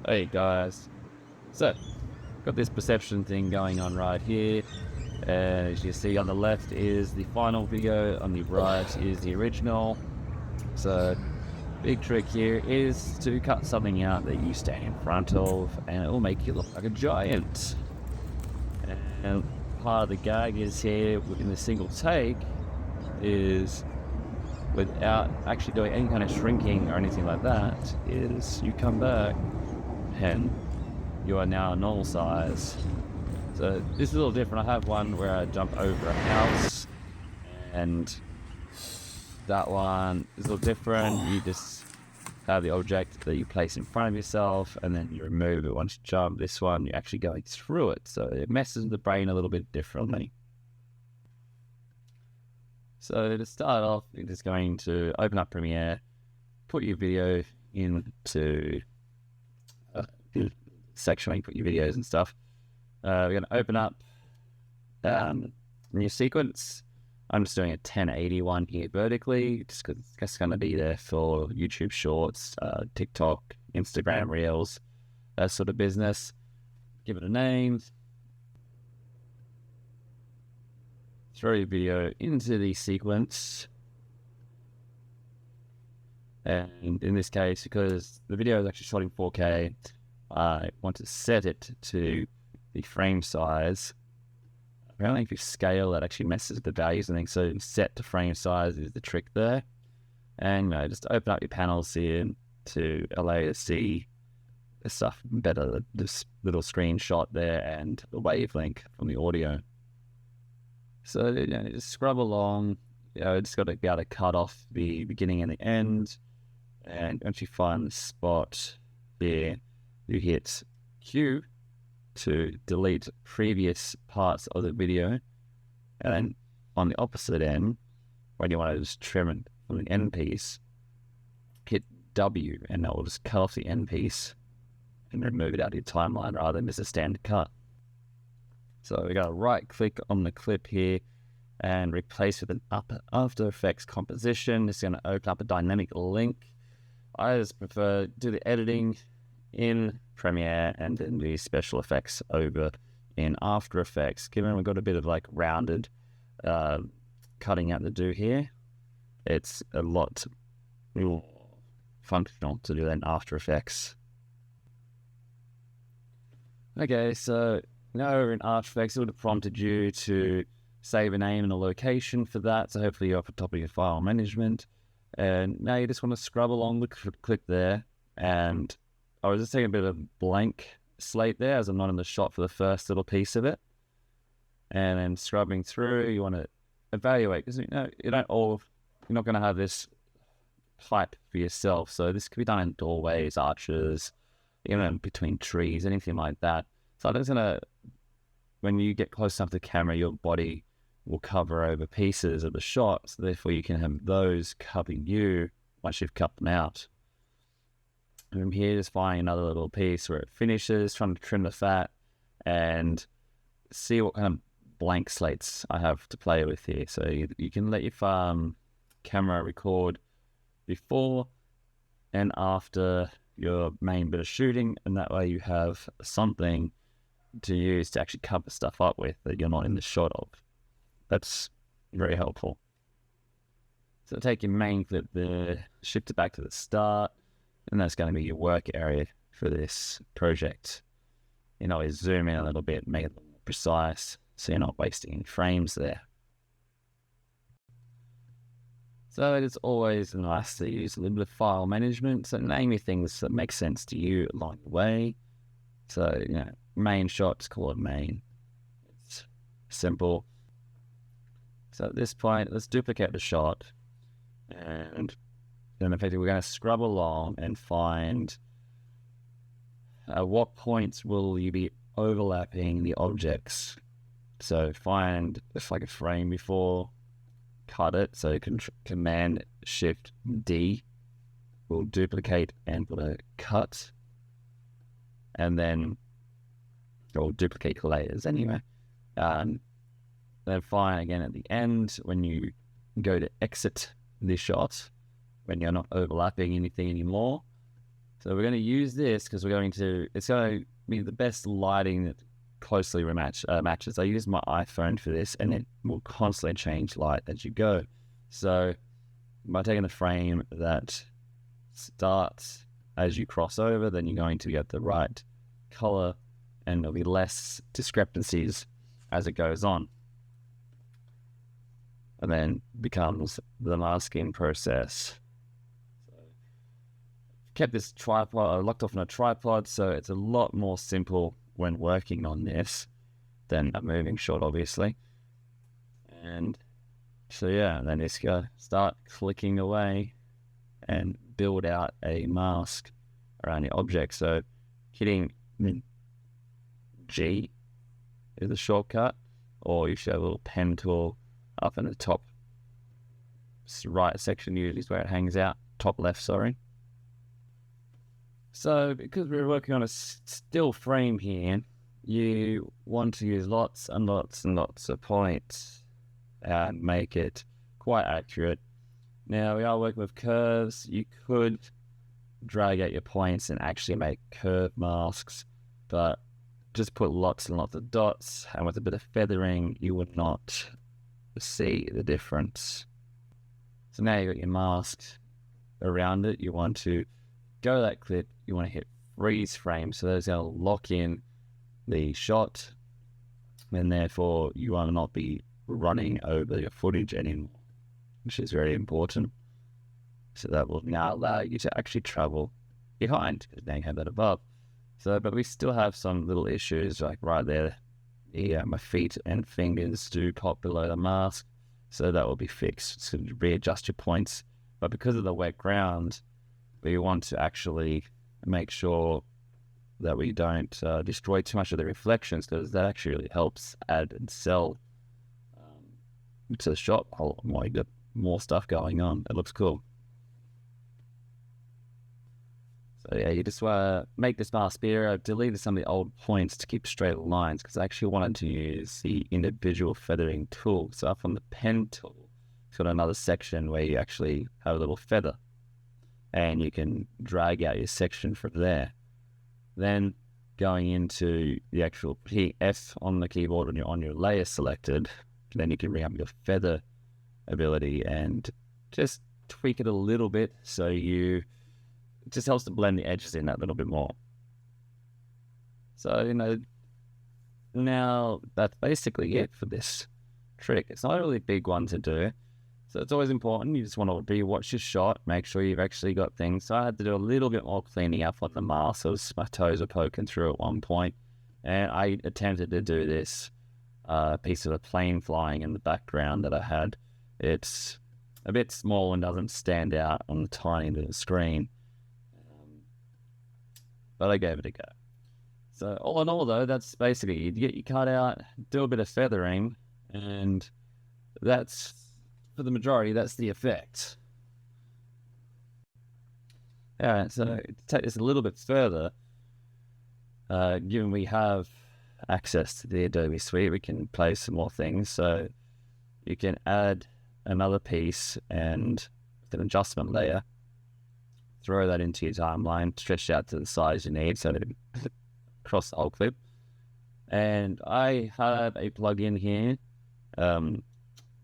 Hey guys, so got this perception thing going on right here. As you see on the left is the final video, on the right is the original. So big trick here is to cut something out that you stand in front of and it will make you look like a giant. And part of the gag is here in the single take is without actually doing any kind of shrinking or anything like that, is you come back and you are now a normal size. So this is a little different. I have one where I jump over a house, and that one is a little different. You just have the object that you place in front of yourself, and then you remove it once you jump. This one, you're actually going through it, so it messes the brain a little bit differently. So to start off, you're just going to open up Premiere, put your video into section where you put your videos and stuff. We're going to open up new sequence. I'm just doing a 1080 one here vertically, just because it's going to be there for YouTube Shorts, TikTok, Instagram Reels, that sort of business. Give it a name. Throw your video into the sequence. And in this case, because the video is actually shot in 4K, I want to set it to the frame size. Apparently if you scale, that actually messes with the values and things. So set to frame size is the trick there. And just open up your panels here to allow you to see the stuff better, this little screenshot there and the wavelength from the audio. So just scrub along. Just got to be able to cut off the beginning and the end. And once you find the spot here, you hit Q to delete previous parts of the video. And then on the opposite end, when you want to just trim it from the end piece, hit W and that will just cut off the end piece and remove it out of your timeline rather than just a standard cut. So we got to right click on the clip here and replace with an After Effects composition. It's going to open up a dynamic link. I just prefer do the editing in Premiere and then the special effects over in After Effects. Given we've got a bit of like rounded cutting out to do here, it's a lot more functional to do that in After Effects. Okay, so now over in After Effects, it would have prompted you to save a name and a location for that. So hopefully you're off the top of your file management. And now you just want to scrub along the clip there. And I was just taking a bit of blank slate there as I'm not in the shot for the first little piece of it. And then scrubbing through, you want to evaluate because you're not going to have this type for yourself. So this could be done in doorways, arches, between trees, anything like that. So I'm just going to, when you get close enough to the camera, your body will cover over pieces of the shot, so therefore you can have those covering you once you've cut them out. And from here, just finding another little piece where it finishes, trying to trim the fat, and see what kind of blank slates I have to play with here. So you can let your camera record before and after your main bit of shooting, and that way you have something to use to actually cover stuff up with that you're not in the shot of. That's very helpful. So take your main clip there, shift it back to the start, and that's going to be your work area for this project. Zoom in a little bit, make it a little more precise, so you're not wasting any frames there. So it is always nice to use a little bit of file management. So name your things that make sense to you along the way. So, main shot, just call it main. It's simple. So at this point, let's duplicate the shot. And then effectively we're going to scrub along and find at what points will you be overlapping the objects. So find it's like a frame before, cut it. So you can Command Shift D will duplicate and put a cut. And then or duplicate layers anyway. Then fine again at the end when you go to exit the shot, when you're not overlapping anything anymore, So we're going to use this because it's going to be the best lighting that closely matches. I use my iPhone for this, and it will constantly change light as you go. So by taking the frame that starts as you cross over, then you're going to get the right color, and there'll be less discrepancies as it goes on. And then becomes the masking process. Kept this tripod locked off on a tripod, so it's a lot more simple when working on this than a moving shot, obviously. And so yeah, then just start clicking away and build out a mask around your object. So hitting G is a shortcut, or you should have a little pen tool up in the top right section, usually is where it hangs out, top left, sorry. So because we're working on a still frame here, you want to use lots and lots and lots of points and make it quite accurate. Now we are working with curves. You could drag out your points and actually make curve masks, but just put lots and lots of dots, and with a bit of feathering, you would not see the difference. So now you've got your mask around it. You want to go to that clip, you want to hit freeze frame, so that's going to lock in the shot, and therefore you want to not be running over your footage anymore, which is very important. So that will now allow you to actually travel behind, because now you have that above. So, but we still have some little issues, like right there, my feet and fingers do pop below the mask, so that will be fixed. So readjust your points, but because of the wet ground, we want to actually make sure that we don't destroy too much of the reflections, because that actually really helps add and sell to the shot. Oh my god, more stuff going on. It looks cool. So yeah, you just want to make this mask bigger. I've deleted some of the old points to keep straight lines, because I actually wanted to use the individual feathering tool. So up on the pen tool, it's got another section where you actually have a little feather, and you can drag out your section from there. Then going into the actual F on the keyboard when you're on your layer selected, then you can bring up your feather ability and just tweak it a little bit, so it just helps to blend the edges in that little bit more. So, now that's basically it for this trick. It's not a really big one to do. So it's always important. You just want to rewatch your shot, make sure you've actually got things. So I had to do a little bit more cleaning up on the mask. So my toes were poking through at one point. And I attempted to do this piece of a plane flying in the background that I had. It's a bit small and doesn't stand out on the tiny little screen. But I gave it a go. So all in all, though, that's basically, you get your cutout, do a bit of feathering, and that's, for the majority, that's the effect. All right, so to take this a little bit further, given we have access to the Adobe Suite, we can play some more things. So you can add another piece and with an adjustment layer, throw that into your timeline, stretch out to the size you need so that it across the whole clip. And I have a plugin here,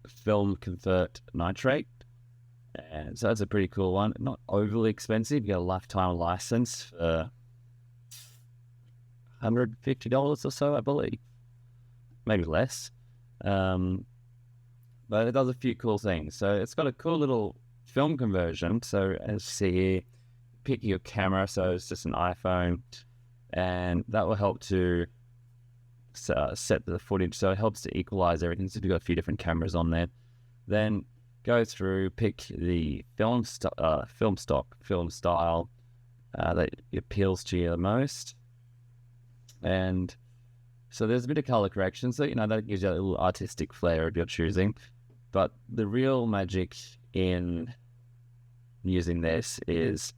Film Convert Nitrate, and so that's a pretty cool one. Not overly expensive. You get a lifetime license for $150 or so, I believe, maybe less. But it does a few cool things. So it's got a cool little film conversion. So as you see here, pick your camera. So it's just an iPhone, and that will help to set the footage. So it helps to equalize everything. So if you've got a few different cameras on there, then go through, pick the film style that appeals to you the most. And so there's a bit of color correction. So, that gives you a little artistic flair if you're choosing. But the real magic in using this is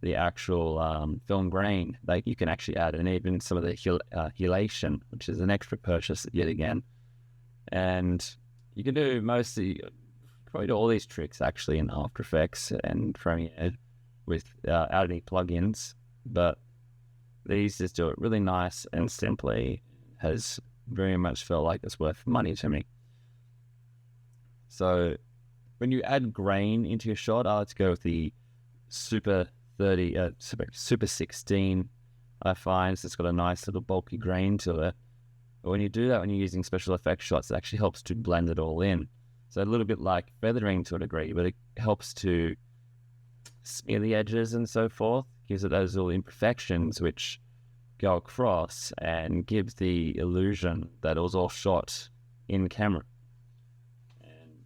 the actual film grain that you can actually add, and even some of the halation, which is an extra purchase yet again. And you can do probably do all these tricks actually in After Effects and Premiere without any plugins, but these just do it really nice and simply. Has very much felt like it's worth money to me. So when you add grain into your shot, I like to go with the Super 16. I find it's got a nice little bulky grain to it. But when you do that, when you're using special effects shots, it actually helps to blend it all in. So a little bit like feathering to a degree, but it helps to smear the edges and so forth, gives it those little imperfections which go across and gives the illusion that it was all shot in camera. And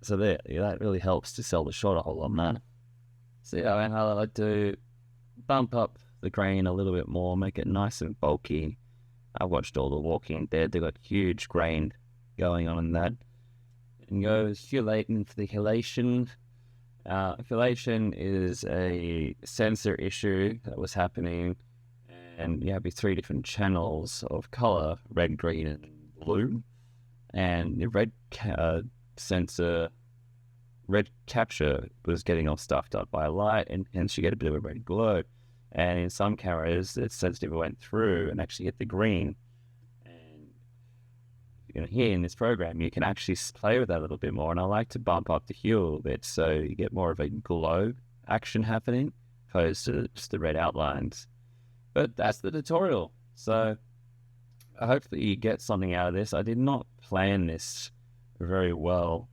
so that really helps to sell the shot a whole lot more. So yeah, and I like to bump up the grain a little bit more, make it nice and bulky. I watched all the Walking Dead, they got huge grain going on in that. And go hulating for the halation. Halation is a sensor issue that was happening, and you have these 3 different channels of color: red, green, and blue. And the red capture was getting all stuffed up by light, and hence you get a bit of a red glow. And in some cameras, the sensitive went through and actually hit the green. And here in this program, you can actually play with that a little bit more. And I like to bump up the hue a little bit so you get more of a glow action happening, opposed to just the red outlines. But that's the tutorial. So I hope that you get something out of this. I did not plan this very well,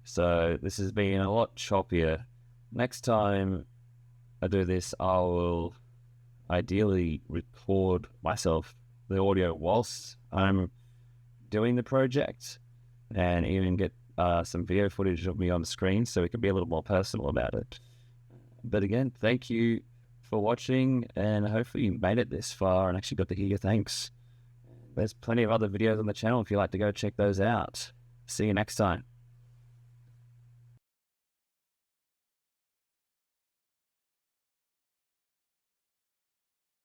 so this has been a lot choppier. Next time I do this, I will ideally record myself, the audio, whilst I'm doing the project, and even get some video footage of me on the screen so we can be a little more personal about it. But again, thank you for watching, and hopefully you made it this far and actually got to hear your thanks. There's plenty of other videos on the channel if you'd like to go check those out. See you next time.